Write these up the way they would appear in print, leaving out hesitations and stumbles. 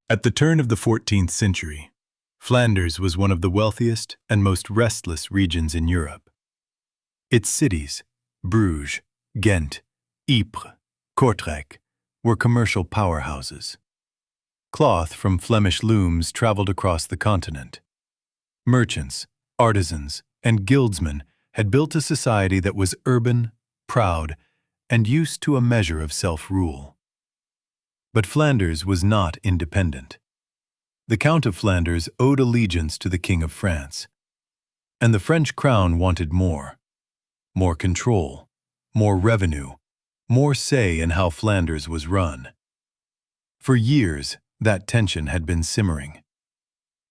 At the turn of the 14th century, Flanders was one of the wealthiest and most restless regions in Europe. Its cities, Bruges, Ghent, Ypres, Kortrijk, were commercial powerhouses. Cloth from Flemish looms traveled across the continent. Merchants, artisans, and guildsmen had built a society that was urban, proud, and used to a measure of self-rule. But Flanders was not independent. The Count of Flanders owed allegiance to the King of France, and the French crown wanted more control, more revenue, more say in how Flanders was run. For years, that tension had been simmering.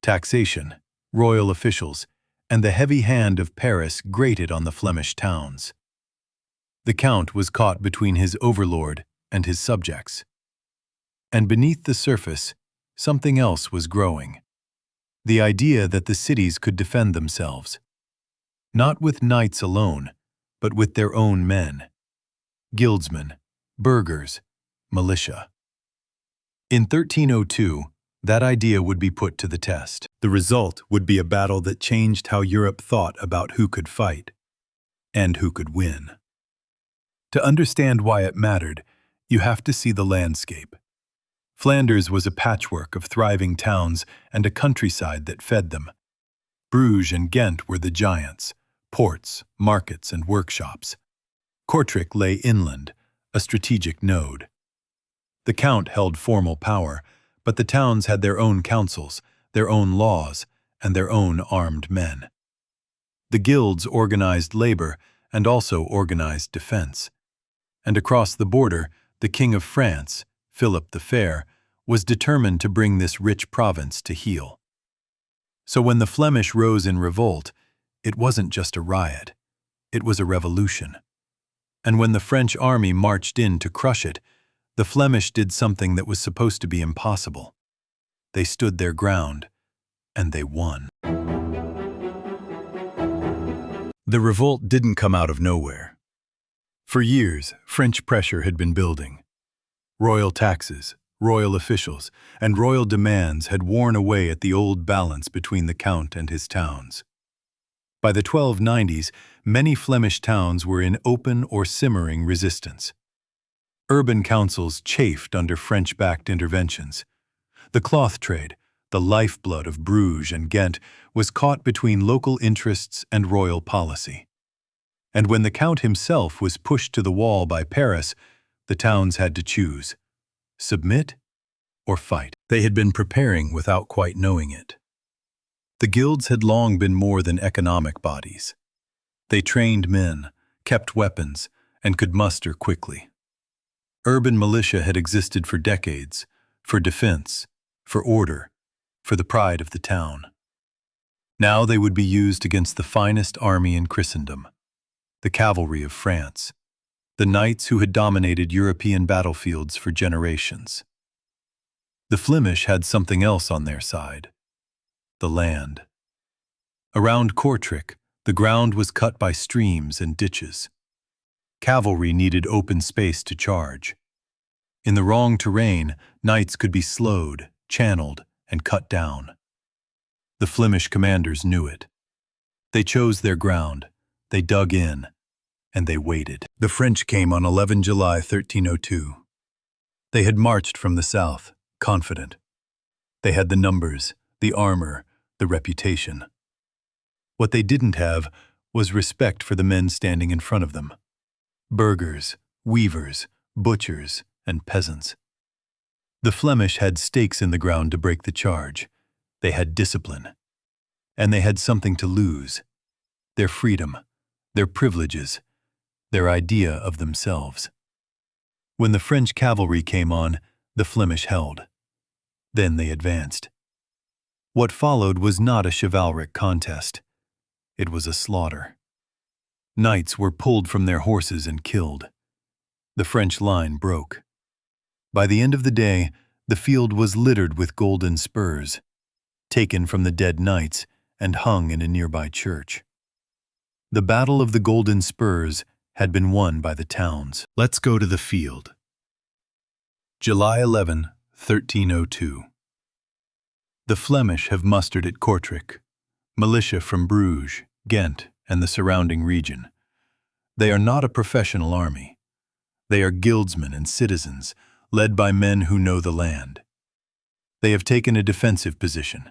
Taxation, royal officials, and the heavy hand of Paris grated on the Flemish towns. The Count was caught between his overlord and his subjects. And beneath the surface, something else was growing. The idea that the cities could defend themselves. Not with knights alone, but with their own men. Guildsmen, burghers, militia. In 1302, that idea would be put to the test. The result would be a battle that changed how Europe thought about who could fight and who could win. To understand why it mattered, you have to see the landscape. Flanders was a patchwork of thriving towns and a countryside that fed them. Bruges and Ghent were the giants, ports, markets, and workshops. Kortrijk lay inland, a strategic node. The Count held formal power, but the towns had their own councils, their own laws, and their own armed men. The guilds organized labor and also organized defense. And across the border, the King of France, Philip the Fair, was determined to bring this rich province to heel. So when the Flemish rose in revolt, it wasn't just a riot, it was a revolution. And when the French army marched in to crush it, the Flemish did something that was supposed to be impossible. They stood their ground, and they won. The revolt didn't come out of nowhere. For years, French pressure had been building. Royal taxes, royal officials, and royal demands had worn away at the old balance between the Count and his towns. By the 1290s, many Flemish towns were in open or simmering resistance. Urban councils chafed under French-backed interventions. The cloth trade, the lifeblood of Bruges and Ghent, was caught between local interests and royal policy. And when the Count himself was pushed to the wall by Paris, the towns had to choose: submit or fight. They had been preparing without quite knowing it. The guilds had long been more than economic bodies. They trained men, kept weapons, and could muster quickly. Urban militia had existed for decades, for defense, for order, for the pride of the town. Now they would be used against the finest army in Christendom, the cavalry of France, the knights who had dominated European battlefields for generations. The Flemish had something else on their side: the land. Around Kortrijk, the ground was cut by streams and ditches. Cavalry needed open space to charge. In the wrong terrain, knights could be slowed, channeled, and cut down. The Flemish commanders knew it. They chose their ground, they dug in, and they waited. The French came on 11 July 1302. They had marched from the south, confident. They had the numbers, the armor, the reputation. What they didn't have was respect for the men standing in front of them: burghers, weavers, butchers, and peasants. The Flemish had stakes in the ground to break the charge. They had discipline. And they had something to lose: their freedom, their privileges, their idea of themselves. When the French cavalry came on, the Flemish held. Then they advanced. What followed was not a chivalric contest. It was a slaughter. Knights were pulled from their horses and killed. The French line broke. By the end of the day, the field was littered with golden spurs, taken from the dead knights and hung in a nearby church. The Battle of the Golden Spurs had been won by the towns. Let's go to the field. July 11, 1302. The Flemish have mustered at Kortrijk, militia from Bruges, Ghent, and the surrounding region. They are not a professional army. They are guildsmen and citizens, led by men who know the land. They have taken a defensive position.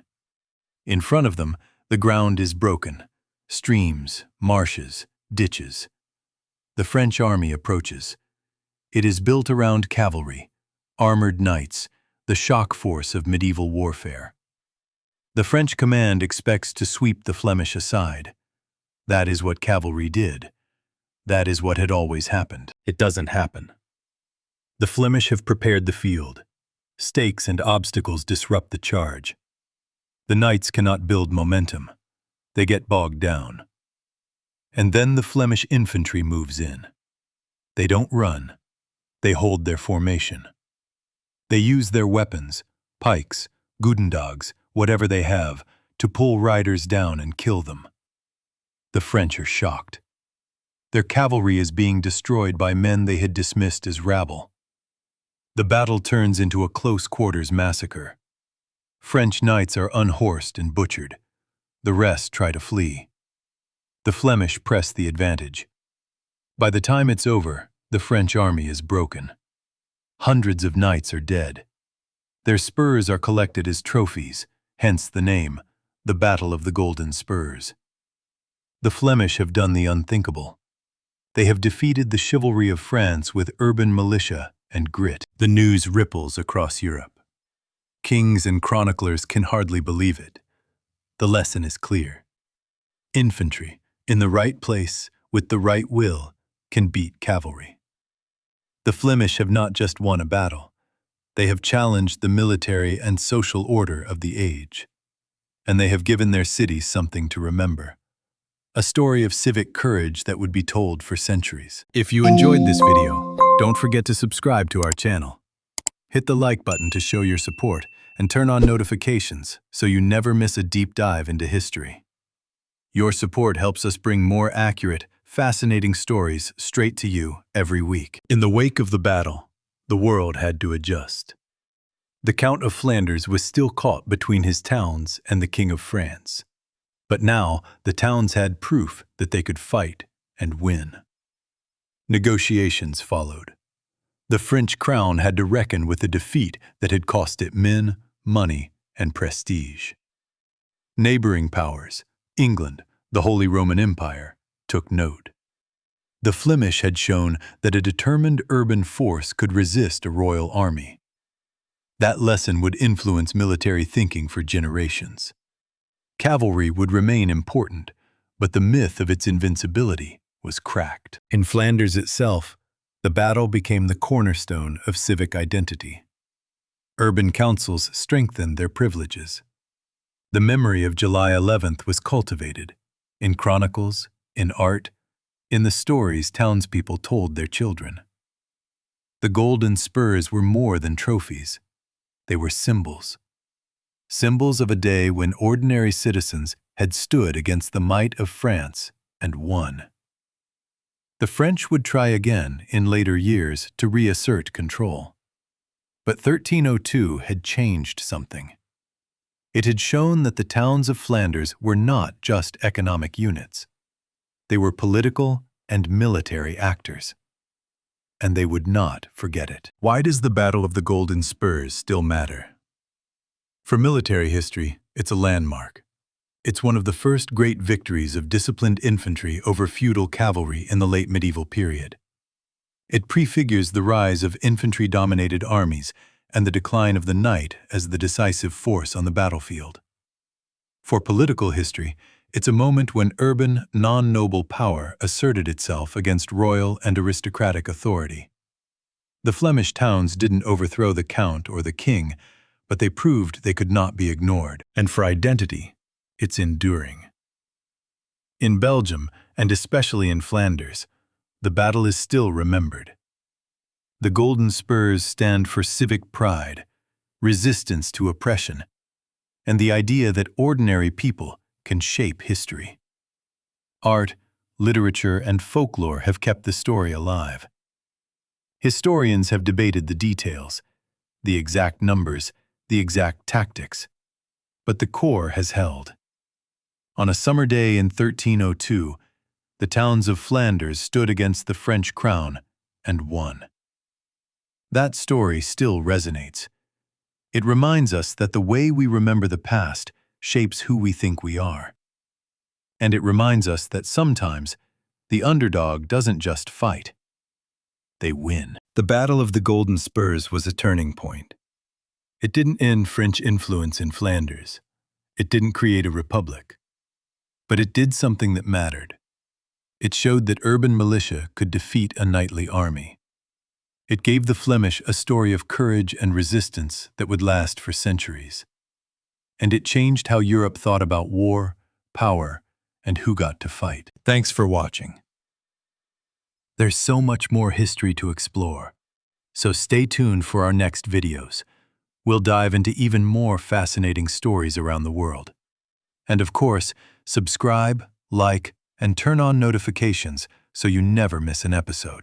In front of them, the ground is broken. Streams, marshes, ditches. The French army approaches. It is built around cavalry, armored knights, the shock force of medieval warfare. The French command expects to sweep the Flemish aside. That is what cavalry did. That is what had always happened. It doesn't happen. The Flemish have prepared the field. Stakes and obstacles disrupt the charge. The knights cannot build momentum. They get bogged down. And then the Flemish infantry moves in. They don't run. They hold their formation. They use their weapons, pikes, Goedendags, whatever they have, to pull riders down and kill them. The French are shocked. Their cavalry is being destroyed by men they had dismissed as rabble. The battle turns into a close-quarters massacre. French knights are unhorsed and butchered. The rest try to flee. The Flemish press the advantage. By the time it's over, the French army is broken. Hundreds of knights are dead. Their spurs are collected as trophies, hence the name, the Battle of the Golden Spurs. The Flemish have done the unthinkable. They have defeated the chivalry of France with urban militia and grit. The news ripples across Europe. Kings and chroniclers can hardly believe it. The lesson is clear. Infantry, in the right place, with the right will, can beat cavalry. The Flemish have not just won a battle. They have challenged the military and social order of the age. And they have given their city something to remember. A story of civic courage that would be told for centuries. If you enjoyed this video, don't forget to subscribe to our channel. Hit the like button to show your support and turn on notifications so you never miss a deep dive into history. Your support helps us bring more accurate, fascinating stories straight to you every week. In the wake of the battle, the world had to adjust. The Count of Flanders was still caught between his towns and the King of France. But now the towns had proof that they could fight and win. Negotiations followed. The French crown had to reckon with a defeat that had cost it men, money, and prestige. Neighboring powers, England, the Holy Roman Empire, took note. The Flemish had shown that a determined urban force could resist a royal army. That lesson would influence military thinking for generations. Cavalry would remain important, but the myth of its invincibility was cracked. In Flanders itself, the battle became the cornerstone of civic identity. Urban councils strengthened their privileges. The memory of July 11th was cultivated, in chronicles, in art, in the stories townspeople told their children. The golden spurs were more than trophies. They were symbols. Symbols of a day when ordinary citizens had stood against the might of France and won. The French would try again in later years to reassert control. But 1302 had changed something. It had shown that the towns of Flanders were not just economic units. They were political and military actors. And they would not forget it. Why does the Battle of the Golden Spurs still matter? For military history, it's a landmark. It's one of the first great victories of disciplined infantry over feudal cavalry in the late medieval period. It prefigures the rise of infantry-dominated armies and the decline of the knight as the decisive force on the battlefield. For political history, it's a moment when urban, non-noble power asserted itself against royal and aristocratic authority. The Flemish towns didn't overthrow the count or the king, but they proved they could not be ignored. And for identity, it's enduring. In Belgium, and especially in Flanders, the battle is still remembered. The Golden Spurs stand for civic pride, resistance to oppression, and the idea that ordinary people can shape history. Art, literature, and folklore have kept the story alive. Historians have debated the details, the exact numbers, the exact tactics. but the core has held. On a summer day in 1302, the towns of Flanders stood against the French crown and won. That story still resonates. It reminds us that the way we remember the past shapes who we think we are. And it reminds us that sometimes the underdog doesn't just fight, they win. The Battle of the Golden Spurs was a turning point. It didn't end French influence in Flanders. It didn't create a republic. But it did something that mattered. It showed that urban militia could defeat a knightly army. It gave the Flemish a story of courage and resistance that would last for centuries. And it changed how Europe thought about war, power, and who got to fight. Thanks for watching. There's so much more history to explore, so stay tuned for our next videos. We'll dive into even more fascinating stories around the world. And of course, subscribe, like, and turn on notifications so you never miss an episode.